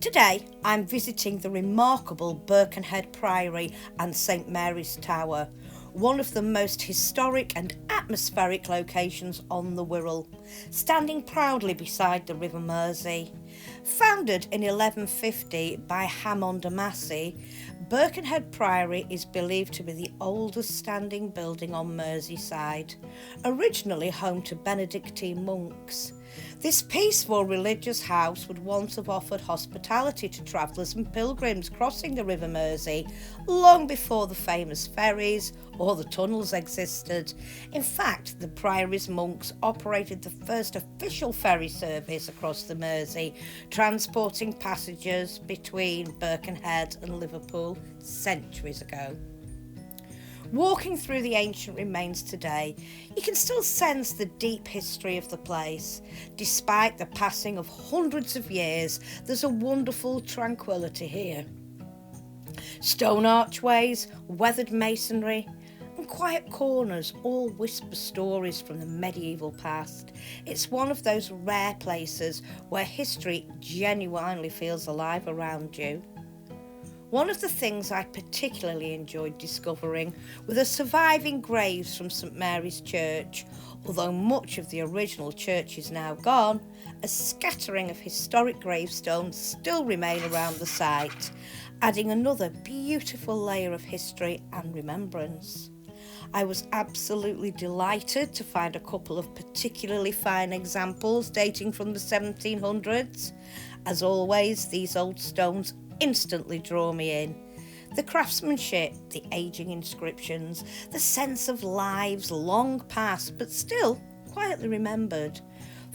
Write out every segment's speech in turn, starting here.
Today I'm visiting the remarkable Birkenhead Priory and St Mary's Tower, one of the most historic and atmospheric locations on the Wirral, standing proudly beside the River Mersey. Founded in 1150 by Hammond Massey, Birkenhead Priory is believed to be the oldest standing building on Merseyside, originally home to Benedictine monks. This peaceful religious house would once have offered hospitality to travellers and pilgrims crossing the River Mersey long before the famous ferries or the tunnels existed. In fact, the Priory's monks operated the first official ferry service across the Mersey, transporting passengers between Birkenhead and Liverpool centuries ago. Walking through the ancient remains today, you can still sense the deep history of the place. Despite the passing of hundreds of years, there's a wonderful tranquility here. Stone archways, weathered masonry, and quiet corners all whisper stories from the medieval past. It's one of those rare places where history genuinely feels alive around you. One of the things I particularly enjoyed discovering were the surviving graves from St Mary's Church. Although much of the original church is now gone, a scattering of historic gravestones still remain around the site, adding another beautiful layer of history and remembrance. I was absolutely delighted to find a couple of particularly fine examples dating from the 1700s. As always, these old stones instantly draw me in. The craftsmanship, the ageing inscriptions, the sense of lives long past but still quietly remembered.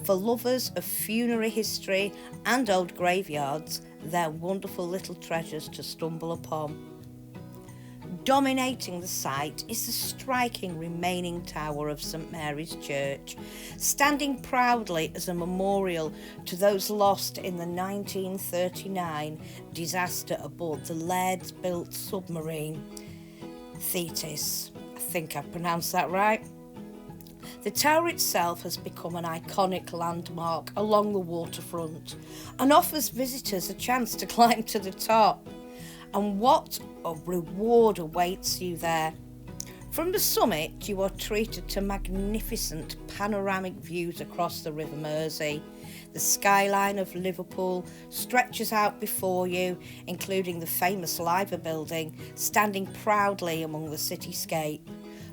For lovers of funerary history and old graveyards, they're wonderful little treasures to stumble upon. Dominating the site is the striking remaining tower of St Mary's Church, standing proudly as a memorial to those lost in the 1939 disaster aboard the lead-built submarine Thetis. I think I pronounced that right. The tower itself has become an iconic landmark along the waterfront and offers visitors a chance to climb to the top. And what a reward awaits you there. From the summit, you are treated to magnificent panoramic views across the River Mersey. The skyline of Liverpool stretches out before you, including the famous Liver building, standing proudly among the cityscape.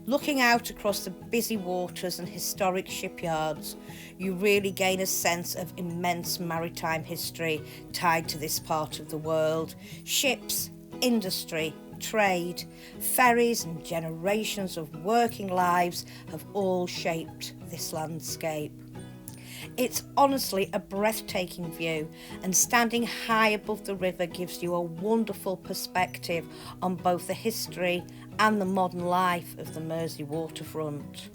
Looking out across the busy waters and historic shipyards, you really gain a sense of immense maritime history tied to this part of the world. Ships, industry, trade, ferries and generations of working lives have all shaped this landscape. It's honestly a breathtaking view, and standing high above the river gives you a wonderful perspective on both the history and the modern life of the Mersey waterfront.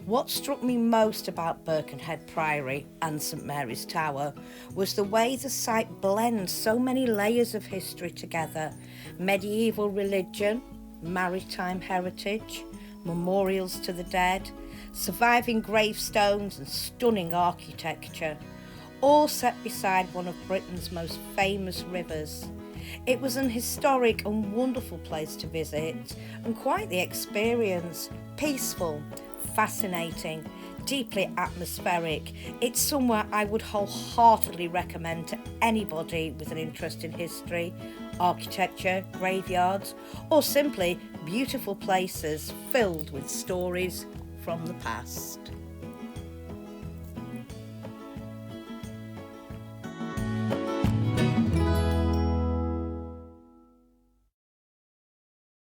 What struck me most about Birkenhead Priory and St Mary's Tower was the way the site blends so many layers of history together: medieval religion, maritime heritage, memorials to the dead, surviving gravestones and stunning architecture, all set beside one of Britain's most famous rivers. It was an historic and wonderful place to visit, and quite the experience. Peaceful, fascinating, deeply atmospheric. It's somewhere I would wholeheartedly recommend to anybody with an interest in history, architecture, graveyards, or simply beautiful places filled with stories from the past.